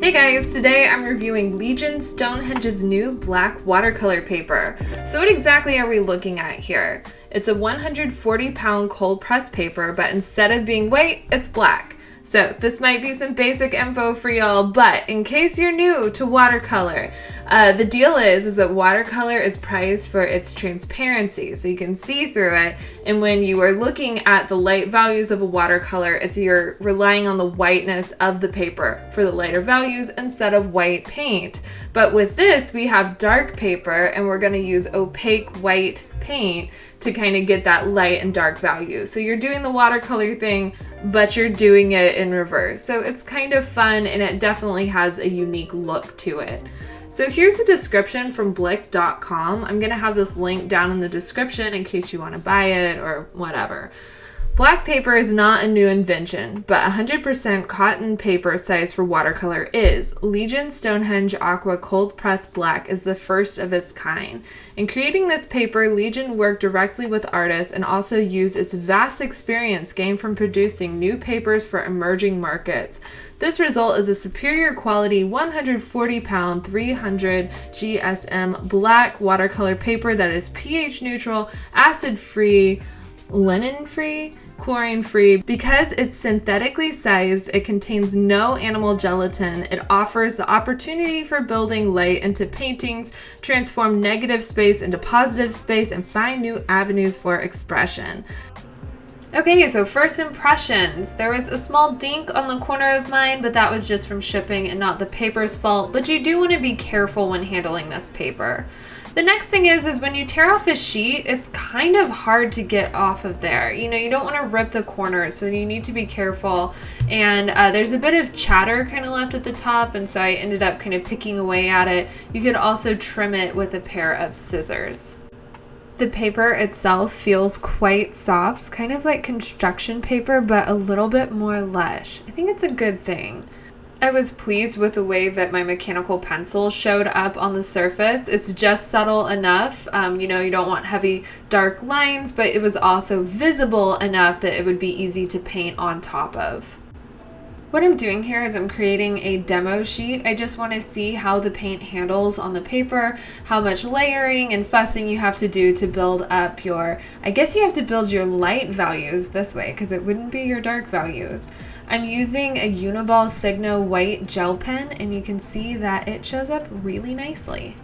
Hey guys, today I'm reviewing Legion Stonehenge's new black watercolor paper. So what exactly are we looking at here? It's a 140-pound cold press paper, but instead of being white, it's black. So this might be some basic info for y'all, but in case you're new to watercolor, the deal is that watercolor is prized for its transparency, so you can see through it. And when you are looking at the light values of a watercolor, you're relying on the whiteness of the paper for the lighter values instead of white paint. But with this, we have dark paper, and we're going to use opaque white paint to kind of get that light and dark value. So you're doing the watercolor thing, but you're doing it in reverse. So it's kind of fun, and it definitely has a unique look to it. So here's a description from blick.com. I'm gonna have this link down in the description in case you wanna buy it or whatever. Black paper is not a new invention, but 100% cotton paper size for watercolor is. Legion Stonehenge Aqua Cold Press Black is the first of its kind. In creating this paper, Legion worked directly with artists and also used its vast experience gained from producing new papers for emerging markets. This result is a superior quality 140-pound 300 GSM black watercolor paper that is pH neutral, acid-free, linen-free, chlorine-free. Because it's synthetically sized, it contains no animal gelatin. It offers the opportunity for building light into paintings, transform negative space into positive space, and find new avenues for expression. Okay, so first impressions. There was a small dink on the corner of mine, but that was just from shipping and not the paper's fault, but you do want to be careful when handling this paper. The next thing is when you tear off a sheet, it's kind of hard to get off of there. You know, you don't want to rip the corners, so you need to be careful. And there's a bit of chatter kind of left at the top, and so I ended up kind of picking away at it. You could also trim it with a pair of scissors. The paper itself feels quite soft, kind of like construction paper, but a little bit more lush. I think it's a good thing. I was pleased with the way that my mechanical pencil showed up on the surface. It's just subtle enough, you know, you don't want heavy dark lines, but it was also visible enough that it would be easy to paint on top of. What I'm doing here is I'm creating a demo sheet. I just want to see how the paint handles on the paper, how much layering and fussing you have to do to build up your, I guess you have to build your light values this way because it wouldn't be your dark values. I'm using a Uniball Signo white gel pen, and you can see that it shows up really nicely.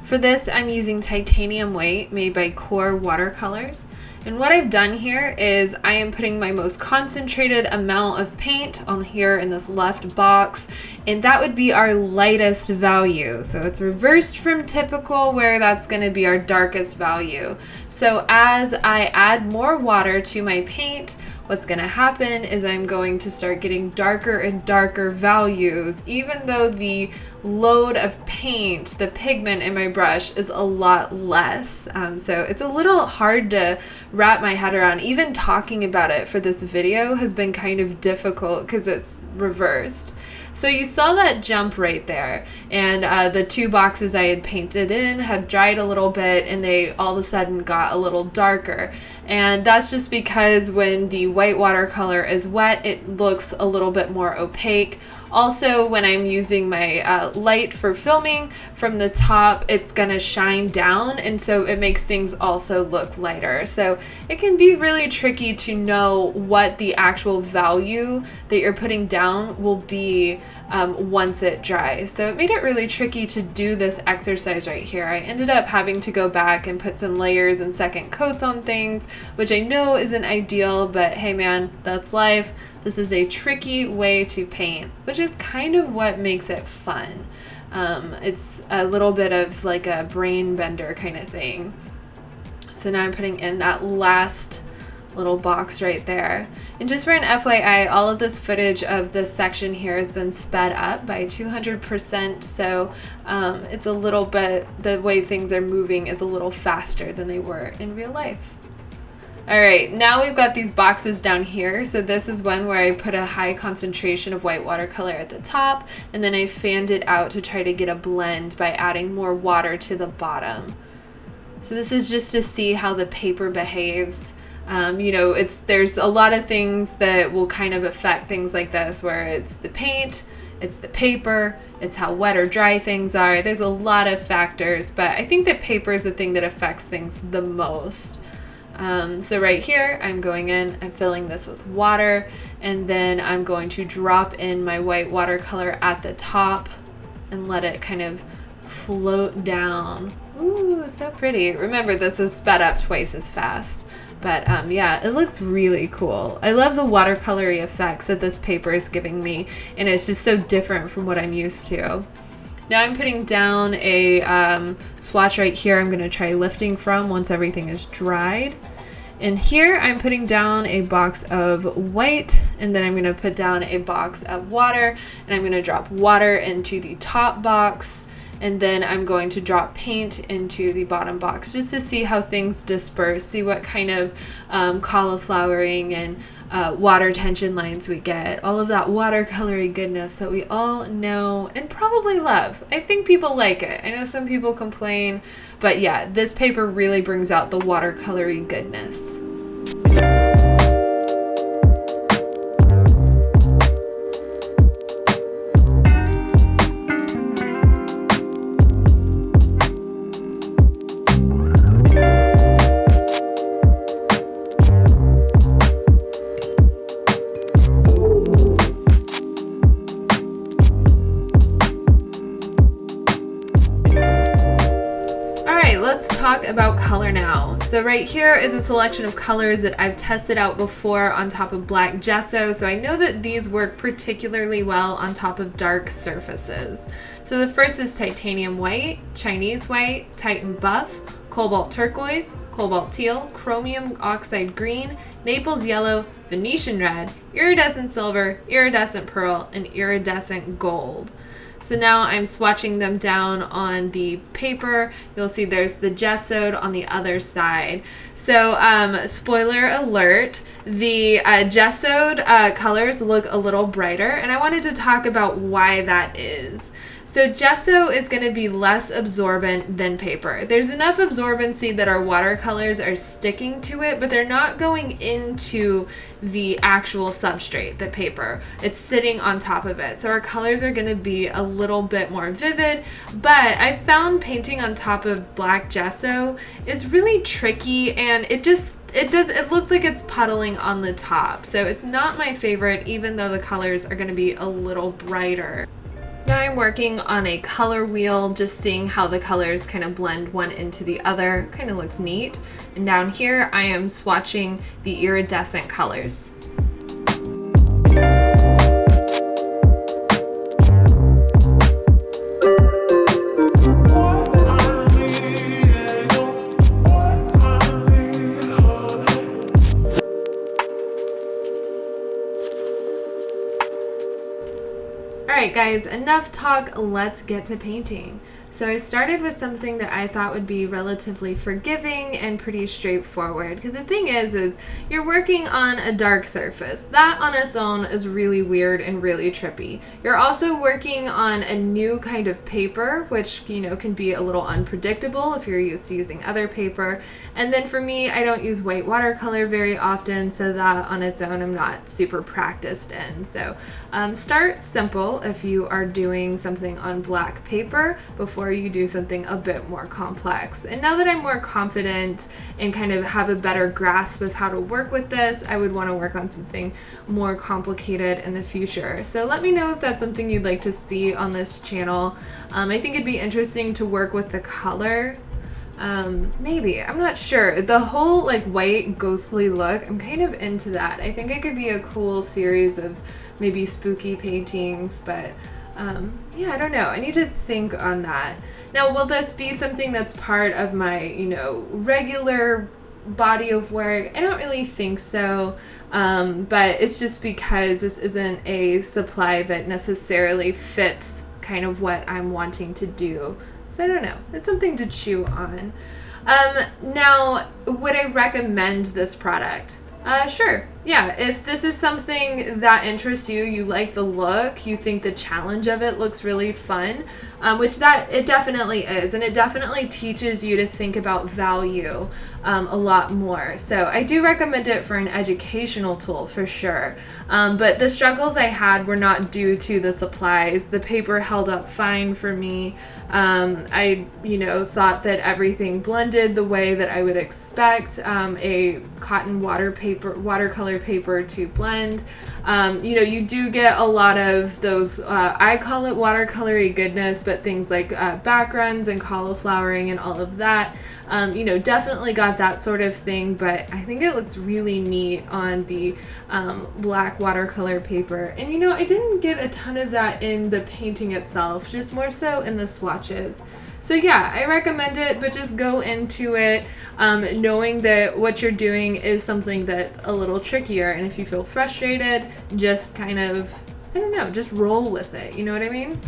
For this, I'm using titanium white made by QoR Watercolors. And what I've done here is I am putting my most concentrated amount of paint on here in this left box, and that would be our lightest value. So it's reversed from typical where that's going to be our darkest value. So as I add more water to my paint, what's going to happen is I'm going to start getting darker and darker values, even though the load of paint, the pigment in my brush is a lot less. So it's a little hard to wrap my head around. Even talking about it for this video has been kind of difficult because it's reversed. So you saw that jump right there, and the two boxes I had painted in had dried a little bit, and they all of a sudden got a little darker. And that's just because when the white watercolor is wet, it looks a little bit more opaque. Also, when I'm using my light for filming from the top, it's gonna shine down, and so it makes things also look lighter. So it can be really tricky to know what the actual value that you're putting down will be once it dries. So it made it really tricky to do this exercise right here. I ended up having to go back and put some layers and second coats on things, which I know isn't ideal, but hey man, that's life. This is a tricky way to paint, which is kind of what makes it fun. It's a little bit of like a brain bender kind of thing. So now I'm putting in that last little box right there. And just for an FYI, all of this footage of this section here has been sped up by 200%, so it's a little bit, the way things are moving is a little faster than they were in real life. Alright, now we've got these boxes down here. So this is one where I put a high concentration of white watercolor at the top, and then I fanned it out to try to get a blend by adding more water to the bottom. So this is just to see how the paper behaves. You know, there's a lot of things that will kind of affect things like this, where it's the paint, it's the paper, it's how wet or dry things are. There's a lot of factors, but I think that paper is the thing that affects things the most. So right here, I'm going in, I'm filling this with water, and then I'm going to drop in my white watercolor at the top and let it kind of float down. Ooh, so pretty. Remember, this is sped up twice as fast. But yeah, it looks really cool. I love the watercolory effects that this paper is giving me, and it's just so different from what I'm used to. Now I'm putting down a swatch right here I'm going to try lifting from once everything is dried. And here I'm putting down a box of white, and then I'm going to put down a box of water, and I'm going to drop water into the top box, and then I'm going to drop paint into the bottom box just to see how things disperse, see what kind of cauliflowering and water tension lines we get, all of that watercolory goodness that we all know and probably love. I think people like it. I know some people complain, but yeah, this paper really brings out the watercolory goodness. Let's talk about color now. So right here is a selection of colors that I've tested out before on top of black gesso, so I know that these work particularly well on top of dark surfaces. So the first is titanium white, Chinese white, Titan buff, cobalt turquoise, cobalt teal, chromium oxide green, Naples yellow, Venetian red, iridescent silver, iridescent pearl, and iridescent gold. So now I'm swatching them down on the paper. You'll see there's the gessoed on the other side. So spoiler alert, the gessoed colors look a little brighter, and I wanted to talk about why that is. So gesso is going to be less absorbent than paper. There's enough absorbency that our watercolors are sticking to it, but they're not going into the actual substrate, the paper. It's sitting on top of it. So our colors are going to be a little bit more vivid, but I found painting on top of black gesso is really tricky, and it looks like it's puddling on the top. So it's not my favorite, even though the colors are going to be a little brighter. Now I'm working on a color wheel, just seeing how the colors kind of blend one into the other. Kind of looks neat. And down here I am swatching the iridescent colors. Alright guys, enough talk, let's get to painting. So I started with something that I thought would be relatively forgiving and pretty straightforward, because the thing is you're working on a dark surface. That on its own is really weird and really trippy. You're also working on a new kind of paper, which, you know, can be a little unpredictable if you're used to using other paper. And then for me, I don't use white watercolor very often, so that on its own I'm not super practiced in. So start simple if you are doing something on black paper before you do something a bit more complex. And now that I'm more confident and kind of have a better grasp of how to work with this, I would want to work on something more complicated in the future. So let me know if that's something you'd like to see on this channel. I think it'd be interesting to work with the color. Maybe, I'm not sure. The whole like white ghostly look, I'm kind of into that. I think it could be a cool series of maybe spooky paintings, but yeah, I don't know. I need to think on that. Now, will this be something that's part of my, you know, regular body of work? I don't really think so, but it's just because this isn't a supply that necessarily fits kind of what I'm wanting to do. So I don't know. It's something to chew on. Now, would I recommend this product? Sure. yeah, if this is something that interests you, you like the look, you think the challenge of it looks really fun, which that it definitely is, and it definitely teaches you to think about value a lot more. So I do recommend it for an educational tool for sure. But the struggles I had were not due to the supplies. The paper held up fine for me. I, thought that everything blended the way that I would expect a cotton watercolor paper to blend. You do get a lot of those, I call it watercolory goodness, but things like backgrounds and cauliflowering and all of that, definitely got that sort of thing, but I think it looks really neat on the black watercolor paper. And I didn't get a ton of that in the painting itself, just more so in the swatches. So yeah, I recommend it, but just go into it knowing that what you're doing is something that's a little trickier, and if you feel frustrated, just kind of, just roll with it, you know what I mean?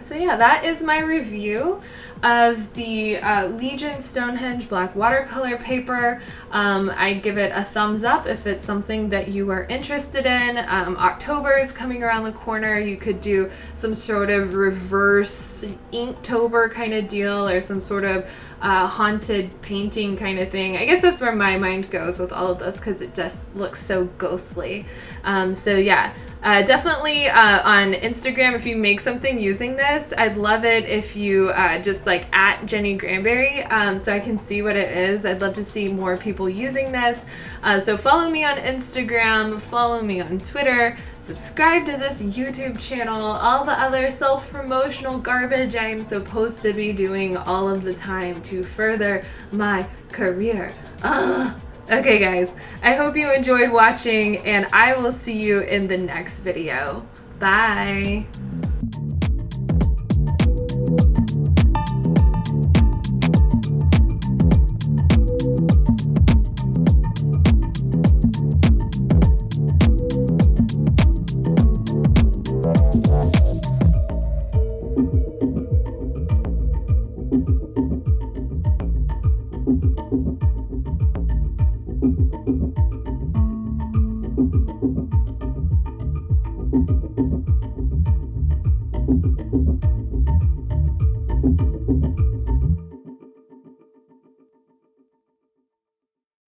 So yeah, that is my review of the Legion Stonehenge black watercolor paper. I'd give it a thumbs up if it's something that you are interested in. October is coming around the corner. You could do some sort of reverse Inktober kind of deal, or some sort of haunted painting kind of thing. I guess that's where my mind goes with all of this, because it just looks so ghostly. So yeah. Definitely on Instagram, if you make something using this, I'd love it if you just like at Jenny Granberry, so I can see what it is. I'd love to see more people using this. So follow me on Instagram, follow me on Twitter, subscribe to this YouTube channel, all the other self-promotional garbage I am supposed to be doing all of the time to further my career. Okay guys, I hope you enjoyed watching, and I will see you in the next video. Bye!